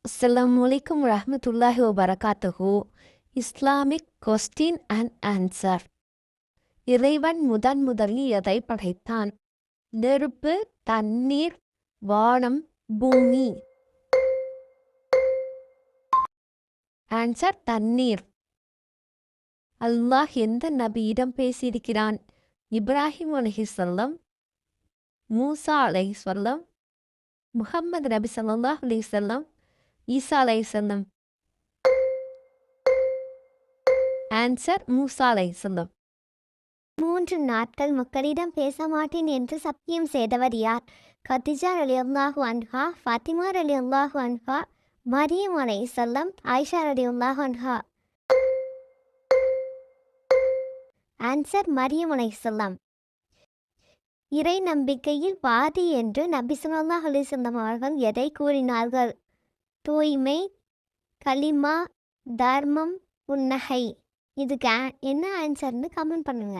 Assalamu alaikum warahmatullahi wabarakatuhu. Islamic question and answer. இறைவன் முதலில் எதை படைத்தான்? நெருப்பு, தண்ணீர், வானம், பூமி. ஆன்சர் தண்ணீர். அல்லாஹ் எந்த நபியிடம் பேசியிருக்கிறான்? இப்ராஹிம் அலைஹிஸ்ஸலாம், மூசா அலைஹிஸ்ஸலாம், முஹம்மது நபி ஸல்லல்லாஹு அலைஹி வஸல்லம், ஈசா அலைஹிஸ்ஸலாம். ஆன்சர் மூசா அலைஹிஸ்ஸலாம். 3 நாட்கள் மக்களிடம் பேச மாட்டேன் என்று சத்தியம் செய்தவர் யார்? கதிஜா ரலியல்லாஹு அன்ஹா, ஃபாத்திமா ரலியல்லாஹு அன்ஹா, மரியம் அலைஹிஸ்ஸலாம், ஆயிஷா ரலியல்லாஹு அன்ஹா. ஆன்சர் மரியம் அலைஹிஸ்ஸலாம். இறை நம்பிக்கையில் வாதி என்று நபி ஸல்லல்லாஹு அலைஹி வஸல்லம் அவர்கள் எதை கூறினார்கள்? தூய்மை, கலிமா, தர்மம், புன்னகை. இதுக்கு என்ன ஆன்சர்னு கமெண்ட் பண்ணுங்க.